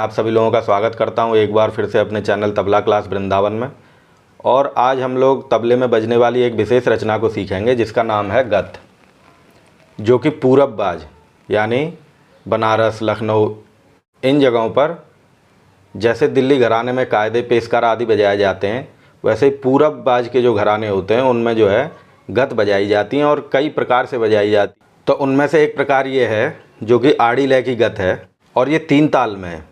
आप सभी लोगों का स्वागत करता हूं एक बार फिर से अपने चैनल तबला क्लास वृंदावन में। और आज हम लोग तबले में बजने वाली एक विशेष रचना को सीखेंगे जिसका नाम है गत, जो कि पूरब बाज यानी बनारस, लखनऊ इन जगहों पर जैसे दिल्ली घराने में कायदे, पेशकार आदि बजाए जाते हैं, वैसे ही पूरब बाज के जो घराने होते हैं उनमें जो है गत बजाई जाती हैं और कई प्रकार से बजाई जाती। तो उनमें से एक प्रकार ये है जो कि आड़ी लय की गत है और ये 3 ताल में है।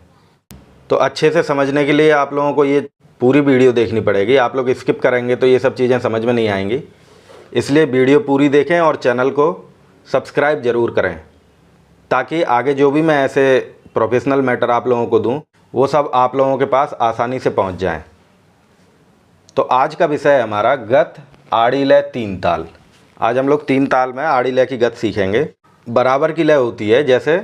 तो अच्छे से समझने के लिए आप लोगों को ये पूरी वीडियो देखनी पड़ेगी। आप लोग स्किप करेंगे तो ये सब चीज़ें समझ में नहीं आएंगी, इसलिए वीडियो पूरी देखें और चैनल को सब्सक्राइब ज़रूर करें ताकि आगे जो भी मैं ऐसे प्रोफेशनल मैटर आप लोगों को दूं वो सब आप लोगों के पास आसानी से पहुंच जाएं। तो आज का विषय है हमारा गत आड़ी लय 3 ताल। आज हम लोग 3 ताल में आड़ी लय की गत सीखेंगे। बराबर की लय होती है, जैसे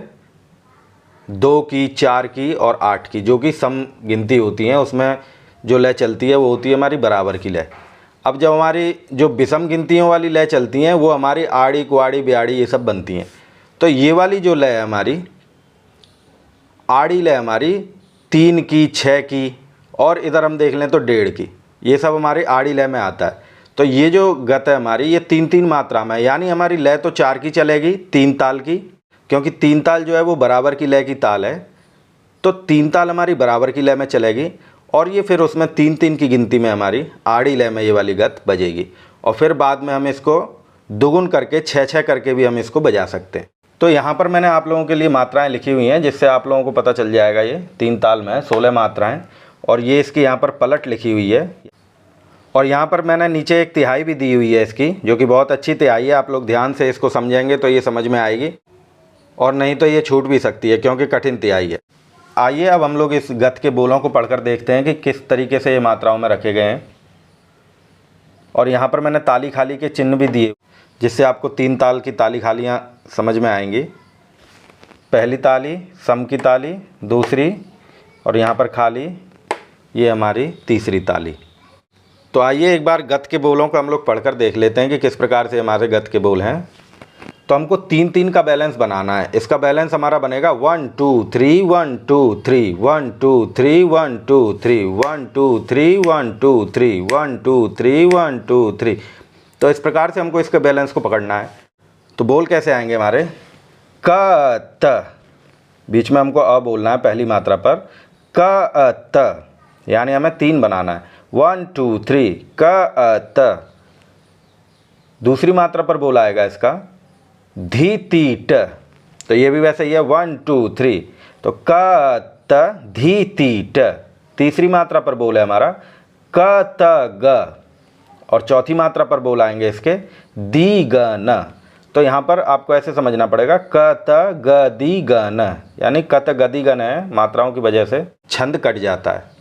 2 की, 4 की और 8 की, जो कि सम गिनती होती हैं, उसमें जो लय चलती है वो होती है हमारी बराबर की लय। अब जब हमारी जो विषम गिनतियों वाली लय चलती हैं वो हमारी आड़ी, कुआड़ी, ब्याड़ी ये सब बनती हैं। तो ये वाली जो लय है हमारी आड़ी लय हमारी 3 की, 6 की और इधर हम देख लें तो 1.5 की, ये सब हमारी आड़ी लय में आता है। तो ये जो गत है हमारी ये 3-3 मात्रा में है, यानी हमारी लय तो 4 की चलेगी, 3 ताल की, क्योंकि 3 ताल जो है वो बराबर की लय की ताल है। तो 3 ताल हमारी बराबर की लय में चलेगी और ये फिर उसमें 3-3 की गिनती में हमारी आड़ी लय में ये वाली गत बजेगी। और फिर बाद में हम इसको दुगुन करके 6-6 करके भी हम इसको बजा सकते हैं। तो यहाँ पर मैंने आप लोगों के लिए मात्राएं लिखी हुई हैं जिससे आप लोगों को पता चल जाएगा। ये 3 ताल में 16 मात्राएं और ये इसकी यहाँ पर पलट लिखी हुई है और यहाँ पर मैंने नीचे एक तिहाई भी दी हुई है इसकी, जो कि बहुत अच्छी तिहाई है। आप लोग ध्यान से इसको समझेंगे तो ये समझ में आएगी और नहीं तो ये छूट भी सकती है क्योंकि कठिन तिहाई है। आइए अब हम लोग इस गत के बोलों को पढ़कर देखते हैं कि किस तरीके से ये मात्राओं में रखे गए हैं। और यहाँ पर मैंने ताली खाली के चिन्ह भी दिए जिससे आपको 3 ताल की ताली खालियाँ समझ में आएंगी। पहली ताली, सम की ताली, दूसरी और यहाँ पर खाली, ये हमारी तीसरी ताली। तो आइए एक बार गत के बोलों को हम लोग पढ़कर देख लेते हैं कि किस प्रकार से हमारे गत के बोल हैं। तो हमको 3-3 का बैलेंस बनाना है। इसका बैलेंस हमारा बनेगा 1 2 3 1 2 3 1 2 3 1 2 3 1 2 3 1 2 3 1 2 3 1 2 3। तो इस प्रकार से हमको इसके बैलेंस को पकड़ना है। तो बोल कैसे आएंगे हमारे? क त, बीच में हमको अ बोलना है पहली मात्रा पर। क त यानी हमें 3 बनाना है। 1 2 3 क त। दूसरी मात्रा पर बोला आएगा इसका धी ती ट। तो ये भी वैसे ही है 1 2 3। तो क त धी ती ट। तीसरी मात्रा पर बोल है हमारा क त ग और चौथी मात्रा पर बोल आएंगे इसके दी ग न। तो यहाँ पर आपको ऐसे समझना पड़ेगा क त ग दी ग न, यानी क त ग दी ग न है, मात्राओं की वजह से छंद कट जाता है।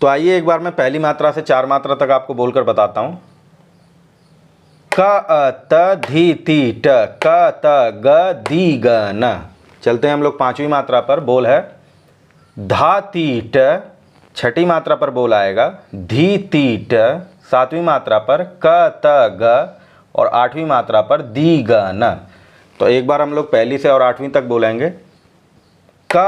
तो आइए एक बार मैं पहली मात्रा से 4 मात्रा तक आपको बोलकर बताता हूँ। क त धी ती ट क त ग दी ग न। चलते हैं हम लोग 5वीं मात्रा पर। बोल है धा ती ट। 6ठी मात्रा पर बोल आएगा धी ती ट। 7वीं मात्रा पर क त ग और 8वीं मात्रा पर दी ग न। तो एक बार हम लोग पहली से और 8वीं तक बोलेंगे। क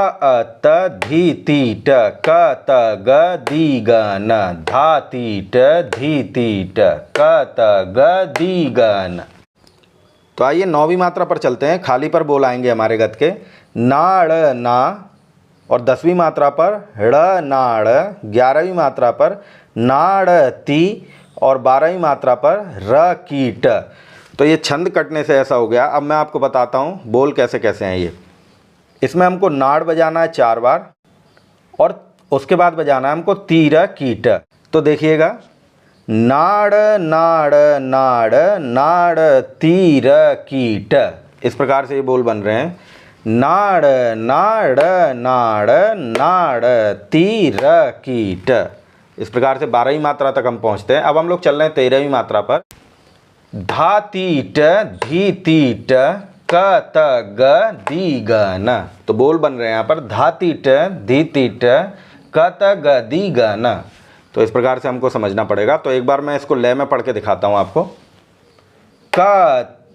त धी ती ट क त ग दी ग न धा ती ट धी ती ट क त ग दी ग न। तो आइए 9वीं मात्रा पर चलते हैं। खाली पर बोल आएंगे हमारे गत के नाड़ ना और 10वीं मात्रा पर ड़ नाड़, 11वीं मात्रा पर नाड़ ती और 12वीं मात्रा पर र कीट। तो ये छंद कटने से ऐसा हो गया। अब मैं आपको बताता हूँ बोल कैसे कैसे हैं ये। इसमें हमको नाड़ बजाना है 4 बार और उसके बाद बजाना है हमको तीर कीट। तो देखिएगा नाड़ नाड़ नाड़ नाड़ तीर कीट, इस प्रकार से ये बोल बन रहे हैं। नाड़ नाड़ नाड़ नाड़ तीर कीट। इस प्रकार से 12वीं मात्रा तक हम पहुंचते हैं। अब हम लोग चल रहे हैं 13वीं मात्रा पर। धा तीट धी तीट क त ग दी ग न। तो बोल बन रहे हैं यहाँ पर धा तीट धी तीट क त ग दी ग न। तो इस प्रकार से हमको समझना पड़ेगा। तो एक बार मैं इसको लय में पढ़ के दिखाता हूँ आपको। क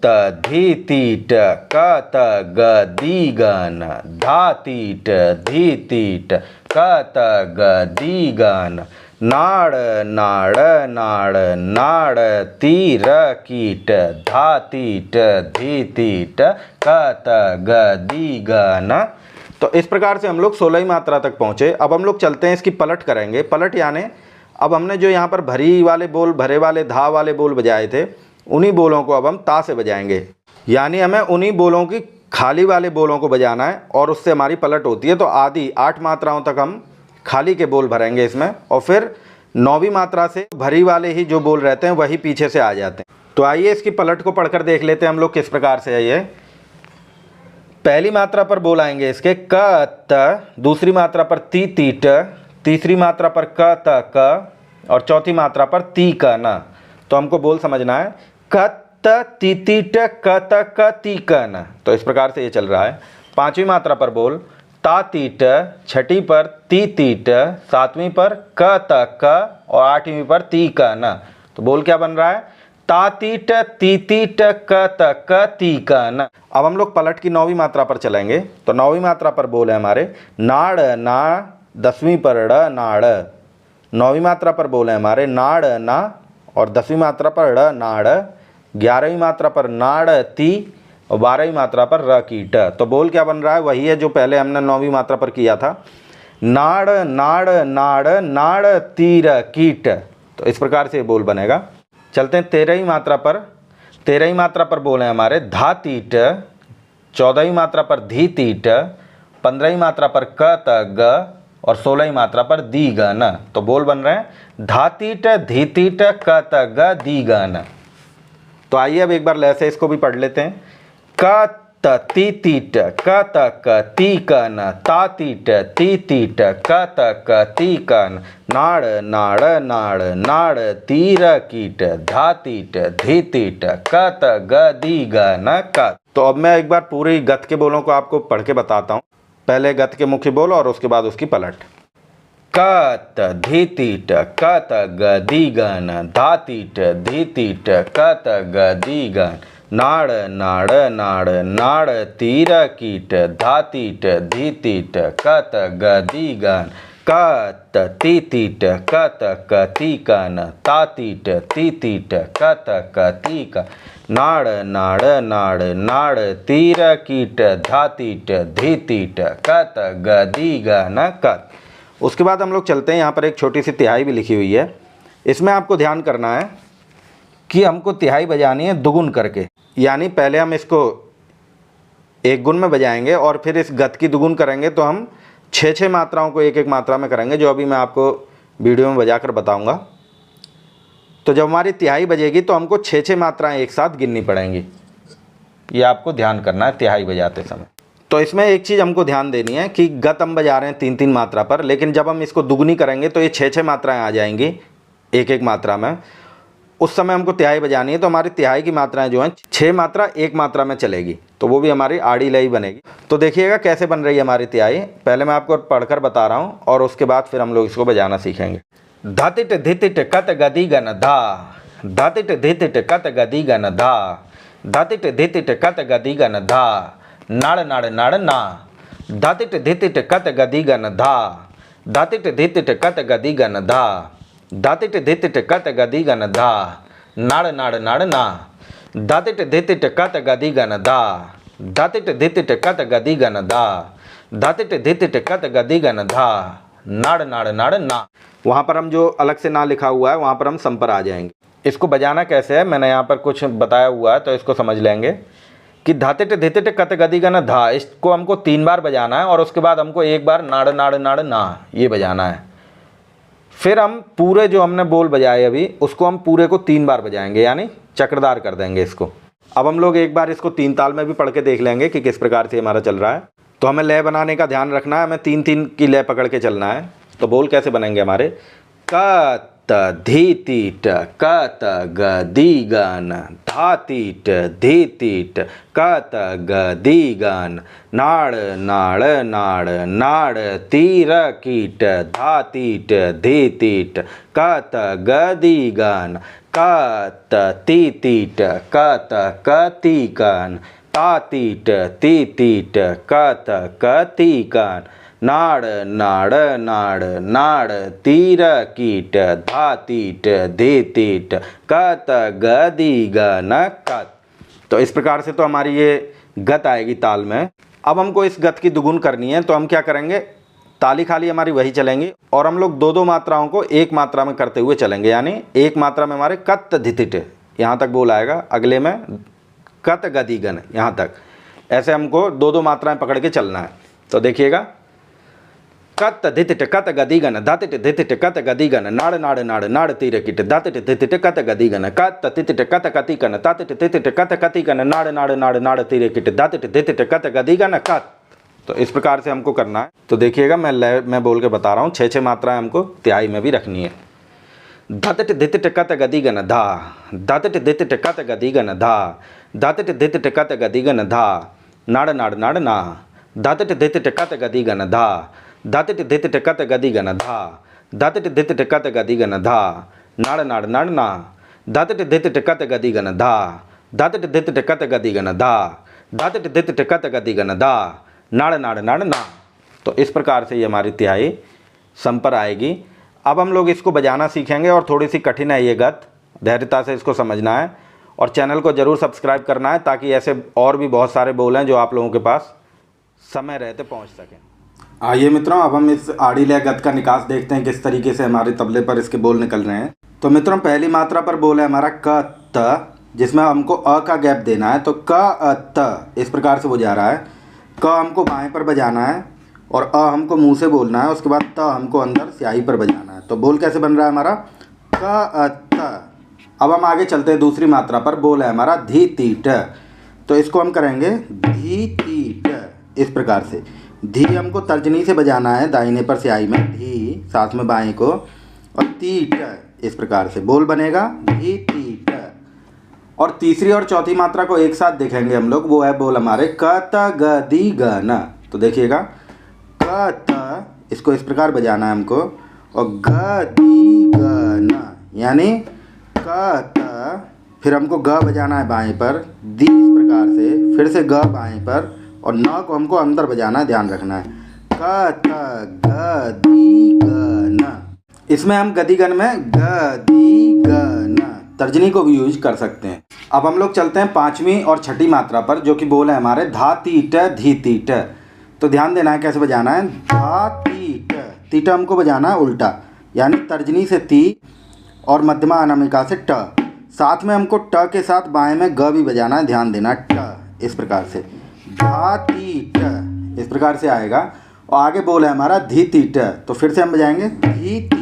त धी तीट क त ग दी गन धा तीट धी तीट क त ग दी गन नाड़ नाड़ नाड़ नाड़ तीर कीट धा तीट धी तीट क त ग दी गन। तो इस प्रकार से हम लोग 16वीं मात्रा तक पहुँचे। अब हम लोग चलते हैं, इसकी पलट करेंगे। पलट यानी अब हमने जो यहाँ पर भरी वाले बोल, भरे वाले, धा वाले बोल बजाए थे, उन्हीं बोलों को अब हम ता से बजाएंगे। यानी हमें उन्हीं बोलों की खाली वाले बोलों को बजाना है और उससे हमारी पलट होती है। तो आदि 8 मात्राओं तक हम खाली के बोल भरेंगे इसमें, और फिर 9वीं मात्रा से भरी वाले ही जो बोल रहते हैं वही पीछे से आ जाते हैं। तो आइए इसकी पलट को पढ़कर देख लेते हैं हम लोग किस प्रकार से है ये। पहली मात्रा पर बोल आएंगे इसके क त, दूसरी मात्रा पर ती तीट, तीसरी मात्रा पर क त क, और चौथी मात्रा पर ती क न। तो हमको बोल समझना है क त ती तीट क त क ती क न। तो इस प्रकार से ये चल रहा है। 5वीं मात्रा पर बोल ता तीट, 6ठी पर ती तीट, 7वीं पर क त क, और 8वीं पर ती क न। तो बोल क्या बन रहा है? ता तीट ती तीट क त क ती क न। अब हम लोग पलट की 9वीं मात्रा पर चलेंगे। तो 9वीं मात्रा पर बोल है हमारे नाड़ ना, 10वीं पर ड़ नाड़। 9वीं मात्रा पर बोल है हमारे नाड़ ना, और 10वीं मात्रा पर ड़ नाड़। 11वीं मात्रा पर नाड़ ती, और 12वीं मात्रा पर र कीट। तो बोल क्या बन रहा है? वही है जो पहले हमने 9वीं मात्रा पर किया था। नाड़ नाड़ नाड़ नाड़ तीर कीट। तो इस प्रकार से बोल बनेगा। चलते हैं 13वीं मात्रा पर। 13वीं मात्रा पर बोल है हमारे धा तीट, 14वीं मात्रा पर धी तीट, 15वीं मात्रा पर क त ग, और 16वीं मात्रा पर दी ग न। तो बोल बन रहे हैं धा तीट धी तीट क त ग दी ग न। तो आइए अब एक बार लय से इसको भी पढ़ लेते हैं। क त ती तीट क त क ती क न, ता तीट ती तीट क त क ती क न, नाड़ नाड़ नाड़ नाड़ तीर कीट धा तीट धी तीट क त ग दी ग न क। तो अब मैं एक बार पूरी गत के बोलों को आपको पढ़ के बताता हूँ। पहले गत के मुख्य बोल और उसके बाद उसकी पलट। क त धी तीट क त ग दी ग न, धा तीट धी तीट क त ग दी ग न, नाड़ नाड़ नाड़ नाड़ तीर कीट धा तीट धी तीट क त ग दी ग न, क त ती तीट क त क ती क न, ता तीट ती तीट क त क ती क, नाड़ नाड़ नाड़ नाड़ तीर कीट धा तीट धी तीट क त ग दी ग न क। उसके बाद हम लोग चलते हैं, यहाँ पर एक छोटी सी तिहाई भी लिखी हुई है। इसमें आपको ध्यान करना है कि हमको तिहाई बजानी है दुगुन करके। यानी पहले हम इसको एक गुण में बजाएंगे और फिर इस गत की दुगुन करेंगे। तो हम 6 मात्राओं को एक एक मात्रा में करेंगे, जो अभी मैं आपको वीडियो में बजाकर बताऊंगा। तो जब हमारी तिहाई बजेगी तो हमको 6 मात्राएं एक साथ गिननी पड़ेंगी। ये आपको ध्यान करना है तिहाई बजाते समय। तो इसमें एक चीज़ हमको ध्यान देनी है कि गत हम बजा रहे हैं 3-3 मात्रा पर, लेकिन जब हम इसको दुगुनी करेंगे तो ये 6 मात्राएं आ जाएंगी एक एक मात्रा में। उस समय हमको तिहाई बजानी है, तो हमारी तिहाई की मात्राएं जो हैं 6 मात्रा एक मात्रा में चलेगी, तो वो भी हमारी आड़ी लई बनेगी। तो देखिएगा कैसे बन रही है हमारी तिहाई। पहले मैं आपको पढ़कर बता रहा हूँ और उसके बाद फिर हम लोग इसको बजाना सीखेंगे। धातिट धितिट कत गदी गन धा, धातिट धितिट कत गदी गन धा, धातिट धितिट कत गदी गन धा, नाड़ नाड़ नाड़ ना, धातिट धितिट कत गदी गन धा, धातिट धितिट कत गदी गन धा, धातिट धितिट कत गदी गन धा, नाड़ नाड़ नाड़ ना, धातिट धितिट कत गदी गन धा, धातिट धितिट कत गदी गन धा, धातिट धितिट कत गदी गन धा, नाड़ नाड़ नाड़ ना। वहाँ पर हम जो अलग से ना लिखा हुआ है वहाँ पर हम सम पर आ जाएंगे। इसको बजाना कैसे है मैंने यहाँ पर कुछ बताया हुआ है, तो इसको समझ लेंगे कि धातिट धितिट कत गदी गन धा, इसको हमको 3 बार बजाना है और उसके बाद हमको एक बार नाड़ नाड़ नाड़ ना ये बजाना है। फिर हम पूरे जो हमने बोल बजाए अभी उसको हम पूरे को 3 बार बजाएंगे, यानी चक्रदार कर देंगे इसको। अब हम लोग एक बार इसको 3 ताल में भी पढ़ के देख लेंगे कि किस प्रकार से हमारा चल रहा है। तो हमें लय बनाने का ध्यान रखना है, हमें 3-3 की लय पकड़ के चलना है। तो बोल कैसे बनेंगे हमारे? क त धी तीट क त ग दी गन, धा तीट धी तीट क त ग दी गन, नाड़ नाड़ नाड़ नाड़ तीर कीट धा तीट धी तीट क त ग दी गन, कत ती तीट कत कती कन ता तीट ती तीट कत कती कन नाड़ नाड़ नाड़ नाड़ तीर कीट धा तीट दे तीट कत गदी गन कत। तो इस प्रकार से तो हमारी ये गत आएगी ताल में। अब हमको इस गत की दुगुन करनी है, तो हम क्या करेंगे, ताली खाली हमारी वही चलेंगी और हम लोग दो दो मात्राओं को एक मात्रा में करते हुए चलेंगे। यानी एक मात्रा में हमारे कत धितिट यहाँ तक बोल आएगा, अगले में कत गदी गन यहाँ तक। ऐसे हमको दो दो मात्राएं पकड़ के चलना है। तो देखिएगा, कत धितिट कत गदी गन धतिट धितिट कत गदी गन नाड़ नाड़ नाड़ नाड़ तीर किट धतिट धितिट कत गदी गन कत तितिट कत कति कन ततिट तितिट कत कति कन नाड़ नाड़ नाड़ नाड़ तीर किट धतिट धितिट कत गदी गन कत। तो इस प्रकार से हमको करना है। तो देखिएगा, मैं बोल के बता रहा हूँ, 6 मात्राएं हमको तिहाई में भी रखनी है। धतिट धितिट कत गदी गन धा धतिट धितिट कत गदी गन धा धतिट धितिट कत गदी गन धा नाड़ नाड़ नाड़ ना धतिट धितिट कत गदी गन धा धतिट धितिट कत गदी गन धा धतिट धितिट कत गदी गन धा नाड़ नाड़ नाड़ ना धतिट धितिट कत गदी गन धा धतिट धितिट कत गदी गन धा धतिट धितिट कत गदी गन धा नाड़ नाड़ नाड़ ना। तो इस प्रकार से ये हमारी तिहाई सम पर आएगी। अब हम लोग इसको बजाना सीखेंगे और थोड़ी सी कठिन है ये गत, धैर्यता से इसको समझना है और चैनल को ज़रूर सब्सक्राइब करना है, ताकि ऐसे और भी बहुत सारे बोल हैं जो आप लोगों के पास समय रहते पहुंच सकें। आइए मित्रों, अब हम इस आड़ी लय गत का निकास देखते हैं, किस तरीके से हमारे तबले पर इसके बोल निकल रहे हैं। तो मित्रों, पहली मात्रा पर बोल है हमारा क त, जिसमें हमको अ का गैप देना है। तो क अ त इस प्रकार से वो जा रहा है। क हमको बाएं पर बजाना है और अ हमको मुंह से बोलना है, उसके बाद त हमको अंदर स्याही पर बजाना है। तो बोल कैसे बन रहा है हमारा, क अ त। अब हम आगे चलते हैं, दूसरी मात्रा पर बोल है हमारा धी तीट। तो इसको हम करेंगे धी तीट इस प्रकार से। धी हमको तर्जनी से बजाना है, दाहिने पर स्याही में धी, साथ में बाएं को, और तीट इस प्रकार से बोल बनेगा धी तीट। और तीसरी और चौथी मात्रा को एक साथ देखेंगे हम लोग, वो है बोल हमारे कत गदी गन। तो देखिएगा, कत इसको इस प्रकार बजाना है हमको, और गदी गन यानी कत, फिर हमको ग बजाना है बाएं पर, दी इस प्रकार से, फिर से ग बाएं पर, और न को हमको अंदर बजाना है, ध्यान रखना है, कत गदी गन। इसमें हम गदी गन में गदी गन तर्जनी को भी यूज कर सकते हैं। अब हम लोग चलते हैं पांचवी और छठी मात्रा पर, जो कि बोल है हमारे धा तीट धी तीट। तो ध्यान देना है कैसे बजाना है, धा तीट, तीट हमको बजाना है उल्टा, यानी तर्जनी से ती और मध्यमा अनामिका से ट, साथ में हमको ट के साथ बाएं में ग भी बजाना है, ध्यान देना, ट इस प्रकार से, धा तीट इस प्रकार से आएगा। और आगे बोल है हमारा धी तीट। तो फिर से हम बजाएंगे धी तीट।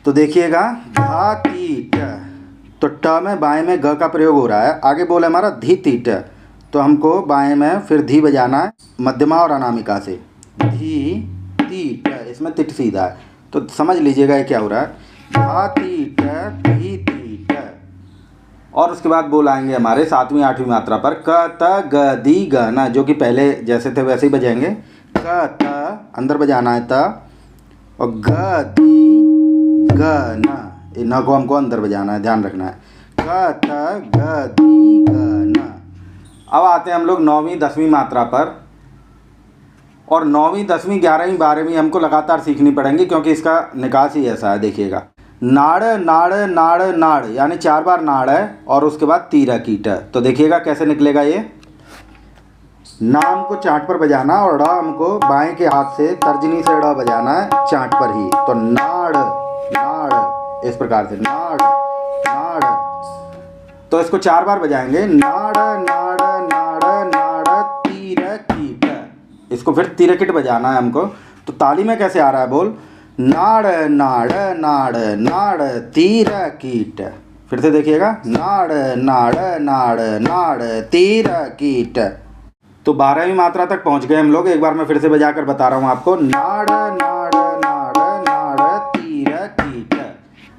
तो देखिएगा, धा तीट, तो ट में बाएं में ग का प्रयोग हो रहा है। आगे बोल है हमारा धी तीट, तो हमको बाएं में फिर धी बजाना है, मध्यमा और अनामिका से, धी तीट, इसमें तिट सीधा है। तो समझ लीजिएगा ये क्या हो रहा है, धा तीट धी तीट। और उसके बाद बोल आएंगे हमारे सातवीं आठवीं मात्रा पर क त ग दी गन, जो कि पहले जैसे थे वैसे ही बजाएंगे। क त अंदर बजाना है त, और ग दी गन, न को हमको अंदर बजाना है, ध्यान रखना है, क त ग दी गन। अब आते हैं हम लोग 9वीं 10वीं मात्रा पर, और 9वीं 10वीं 11वीं 12वीं हमको लगातार सीखनी पड़ेंगी, क्योंकि इसका निकास ही ऐसा है। देखिएगा, नाड़ नाड़ नाड़ नाड़, यानी 4 बार नाड़ है और उसके बाद तीरा कीट। तो देखिएगा कैसे निकलेगा ये, ना हमको चांट पर बजाना और ड़ हमको बाएं के हाथ से तर्जनी से ड़ बजाना है चांट पर ही। तो नाड़ नाड़ इस प्रकार से, नाड़ नाड़। तो इसको 4 बार बजाएंगे, नाड़ नाड़ नाड़ नाड़ तीर कीट। इसको फिर तीर कीट बजाना है हमको। तो ताली में कैसे आ रहा है बोल, नाड़ नाड़ नाड़ नाड़ तीर कीट। फिर से देखिएगा, नाड़ नाड़ नाड़ नाड़ तीर कीट। तो 12वीं मात्रा तक पहुंच गए हम लोग। एक बार मैं फिर से बजाकर बता रहा हूं आपको, नाड़ नाड़ नाड़ नाड़ तीर कीट।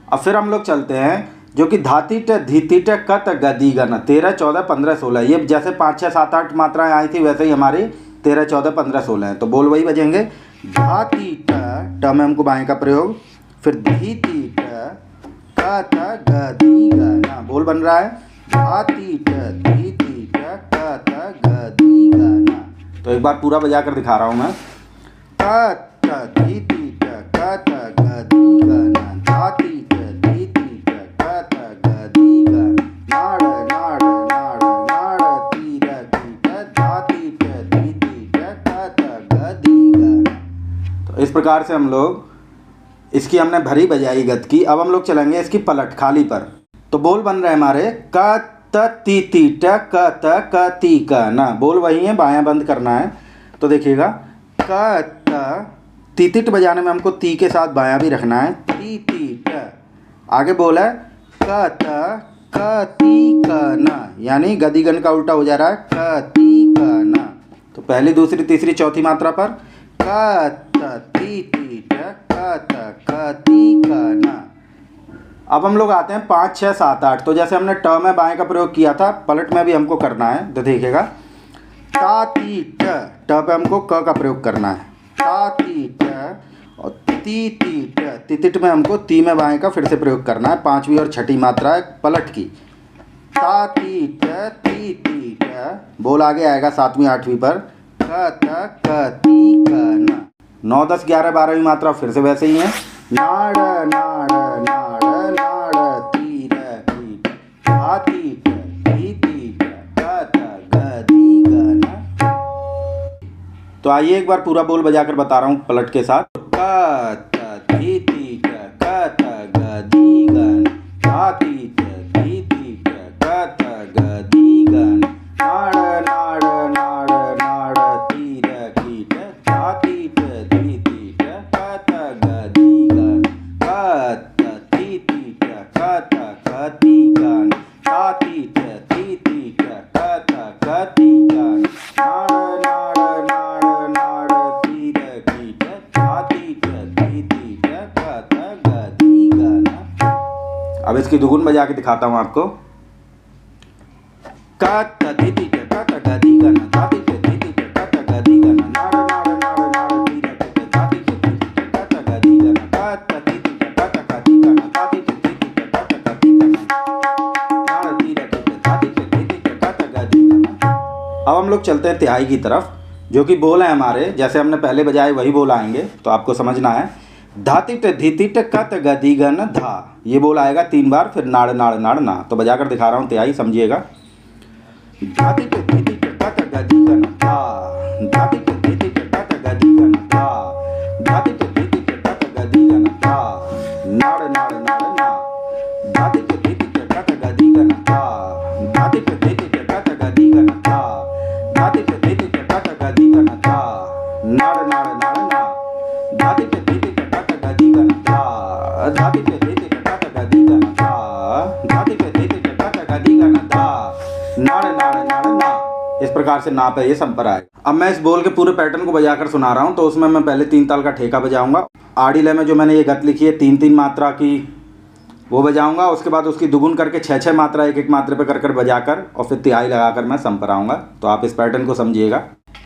अब फिर हम लोग चलते हैं, जो कि धातीट धीतीट कत गदी गन, 13 14 15 16। ये जैसे 5 6 7 8 मात्राएं आई थी, वैसे ही हमारी 13 14 15 16 है। तो बोल वही बजेंगे, धातीट, ट में हमको बाएं का प्रयोग, फिर धीतीट, क त ग दी ग ना। बोल बन रहा है धा ती ट धी ती ट क त ग दी ग ना। तो एक बार पूरा बजा कर दिखा रहा हूँ मैं। क त धी ती ट क त ग दी ग ना। धा ती ट धी ती ट क त ग दी ग नाड़ नाड़ नाड़ नाड़ ती र की ट धा ती ट धी ती ट क त ग दी ग। तो इस प्रकार से हम लोग इसकी हमने भरी बजाई गत की। अब हम लोग चलेंगे इसकी पलट खाली पर। तो बोल बन रहे हमारे क त ती ती ट क त क ती क ना। बोल वही है, बायां बंद करना है। तो देखिएगा क त ती तिट बजाने में हमको ती के साथ बायां भी रखना है। ती ती ट आगे बोल है क त क ती क ना, यानी गदिगन का उल्टा हो जा रहा है क ती क ना। तो पहली दूसरी तीसरी चौथी मात्रा पर क त ती ती ट क त क ती क ना। अब हम लोग आते हैं 5 6 7 8। तो जैसे हमने ट में बाएं का प्रयोग किया था, पलट में भी हमको करना है। तो देखिएगा ता ती ट, ट पे हमको क का प्रयोग करना है। ता ती ट और ती ती ट, तितिट में हमको ती में बाएं का फिर से प्रयोग करना है। 5वीं और 6ठी मात्रा है पलट की। ता ती ट ती ती ट। बोल आगे आएगा 7वीं 8वीं पर क त क ती क ना। 9 10 11 12वीं मात्रा फिर से वैसे ही है। नाड़ नाड़ नाड़ नाड़ ती र की ट धा ती ट धी ती ट क त ग दी ग ना। तो आइए एक बार पूरा बोल बजाकर बता रहा हूँ पलट के साथ। क त धी ती ट क त ग दी ग ना। धा ती ट धी ती ट क त ग दी ग ना। नाड़ नाड़ नाड़ नाड़ ती र की ट धा ती ट धी ती ट क त ग दी ग ना। क त धी ती ट क त ग दी ग ना। धा ती ट धी ती ट क त ग दी ग ना। नाड़ नाड़ नाड़ नाड़ ती र की ट धा ती ट धी ती ट क त ग दी ग ना। अब इसकी दुगुन बजा के दिखाता हूँ आपको। क त धी ती ट क त ग दी ग ना। धा ती ट धी ती ट क त ग दी ग ना। नाड़ नाड़ नाड़ नाड़ ती र की ट धा ती ट धी ती ट क त ग दी ग ना। क त धी ती ट क त ग दी ग ना। धा ती ट धी ती ट क त ग दी ग ना। नाड़ ती र की ट धा ती ट धी ती ट क त ग दी ग ना। अब हम लोग चलते हैं तिहाई की तरफ, जो कि बोल है हमारे जैसे हमने पहले बजाए वही बोल आएंगे। तो आपको समझना है धाती ट धीती ट क त ग दी ग न धा। ये बोल आएगा 3 बार, फिर नाड़ नाड़ नाड़ ना। तो बजाकर दिखा रहा हूँ तिहाई, समझिएगा। धाती ट धीती ट क त ग दी ग न धा। धाती ट धीती ट क त ग दी ग न धा। धाती ट धीती ट क त ग दी ग न धा। नाड़ नाड़ नाड़ ना। धाती ट धीती ट क त ग दी ग न धा। धाती ट धीती ट क त ग दी ग न धा। धाती ट धीती ट क त ग दी ग न धा। नाड़ नाड़ नाड़ ना। धाती ट धीती ट क त ग दी ग न धा। धाती ट धीती ट क त ग दी ग न धा। धाती ट धीती ट क त ग दी ग न धा। नाड़ नाड़ नाड़ ना। इस प्रकार से नाप है ये सम पर आएगा। अब मैं इस बोल के पूरे पैटर्न को बजाकर सुना रहा हूँ। तो उसमें मैं पहले 3 ताल का ठेका बजाऊंगा। आड़ी लय में जो मैंने ये गत लिखी है 3 3 मात्रा की, वो बजाऊंगा। उसके बाद उसकी दुगुन करके 6 6 मात्रा एक एक मात्रा पे कर कर बजाकर और फिर तिहाई लगाकर मैं सम पर आऊँगा। तो आप इस पैटर्न को समझिएगा।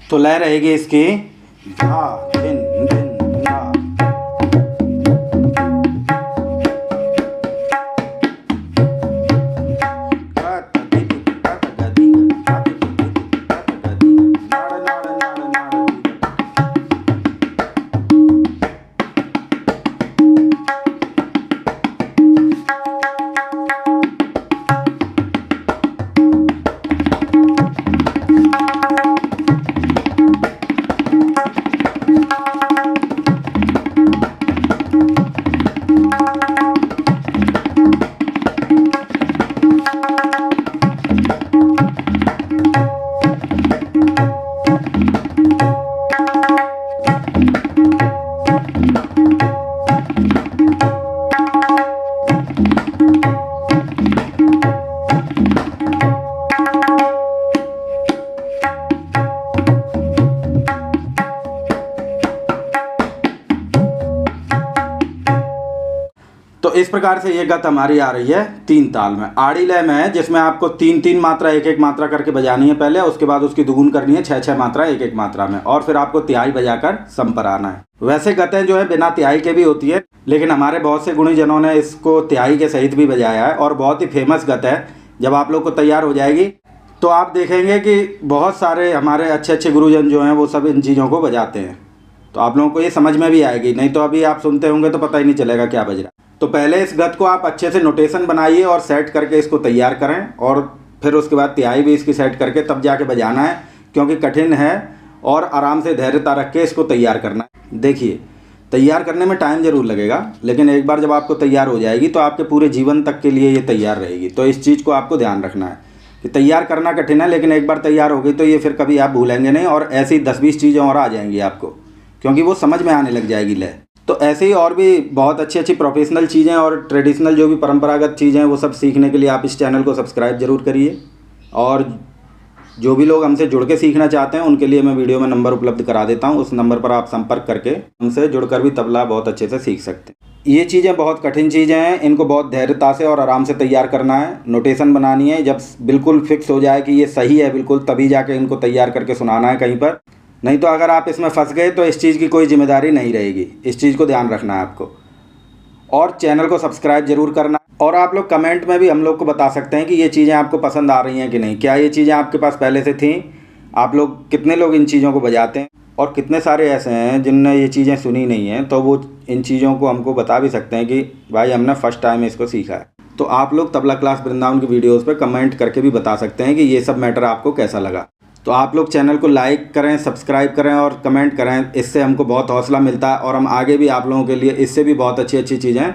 तो लय रहेगी इसकी धा धिन धिन ना। इस प्रकार से ये गत हमारी आ रही है 3 ताल में। आड़ी लय में है जिसमें आपको 3-3 मात्रा 1-1 मात्रा करके बजानी है पहले, उसके बाद उसकी दुगुन करनी है 6-6 मात्रा 1-1 मात्रा में, और फिर आपको तिहाई बजाकर सम पर आना है। वैसे गतें जो है बिना तिहाई के भी होती है, लेकिन हमारे बहुत से गुणीजनों ने इसको तिहाई के सहित भी बजाया है और बहुत ही फेमस गत है। जब आप लोग को तैयार हो जाएगी तो आप देखेंगे कि बहुत सारे हमारे अच्छे अच्छे गुरुजन जो हैं वो सब इन चीज़ों को बजाते हैं, तो आप लोगों को ये समझ में भी आएगी। नहीं तो अभी आप सुनते होंगे तो पता ही नहीं चलेगा क्या बज रहा है। तो पहले इस गत को आप अच्छे से नोटेशन बनाइए और सेट करके इसको तैयार करें, और फिर उसके बाद तिहाई भी इसकी सेट करके तब जाके बजाना है, क्योंकि कठिन है और आराम से धैर्यता रख के इसको तैयार करना है। देखिए, तैयार करने में टाइम ज़रूर लगेगा, लेकिन एक बार जब आपको तैयार हो जाएगी तो आपके पूरे जीवन तक के लिए ये तैयार रहेगी। तो इस चीज़ को आपको ध्यान रखना है कि तैयार करना कठिन है, लेकिन एक बार तैयार हो गई तो ये फिर कभी आप भूलेंगे नहीं, और ऐसी 10-20 चीज़ें और आ जाएंगी आपको, क्योंकि वो समझ में आने लग जाएगी लय। तो ऐसे ही और भी बहुत अच्छी अच्छी प्रोफेशनल चीज़ें और ट्रेडिशनल जो भी परंपरागत चीज़ें हैं वो सब सीखने के लिए आप इस चैनल को सब्सक्राइब जरूर करिए। और जो भी लोग हमसे जुड़ के सीखना चाहते हैं उनके लिए मैं वीडियो में नंबर उपलब्ध करा देता हूँ, उस नंबर पर आप संपर्क करके हमसे जुड़कर भी तबला बहुत अच्छे से सीख सकते हैं। ये चीज़ें बहुत कठिन चीज़ें हैं, इनको बहुत धैर्यता से और आराम से तैयार करना है, नोटेशन बनानी है। जब बिल्कुल फिक्स हो जाए कि ये सही है बिल्कुल, तभी जाके इनको तैयार करके सुनाना है कहीं पर। नहीं तो अगर आप इसमें फंस गए तो इस चीज़ की कोई जिम्मेदारी नहीं रहेगी। इस चीज़ को ध्यान रखना है आपको, और चैनल को सब्सक्राइब जरूर करना। और आप लोग कमेंट में भी हम लोग को बता सकते हैं कि ये चीज़ें आपको पसंद आ रही हैं कि नहीं, क्या ये चीज़ें आपके पास पहले से थी, आप लोग कितने लोग इन चीज़ों को बजाते हैं, और कितने सारे ऐसे हैं जिनने ये चीज़ें सुनी नहीं हैं, तो वो इन चीज़ों को हमको बता भी सकते हैं कि भाई हमने फर्स्ट टाइम इसको सीखा है। तो आप लोग तबला क्लास वृंदावन की वीडियोज़ पर कमेंट करके भी बता सकते हैं कि ये सब मैटर आपको कैसा लगा। तो आप लोग चैनल को लाइक करें, सब्सक्राइब करें और कमेंट करें, इससे हमको बहुत हौसला मिलता है और हम आगे भी आप लोगों के लिए इससे भी बहुत अच्छी अच्छी चीज़ें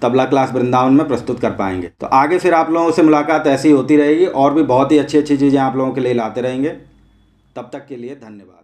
तबला क्लास वृंदावन में प्रस्तुत कर पाएंगे। तो आगे फिर आप लोगों से मुलाकात ऐसी होती रहेगी और भी बहुत ही अच्छी अच्छी चीज़ें आप लोगों के लिए लाते रहेंगे। तब तक के लिए धन्यवाद।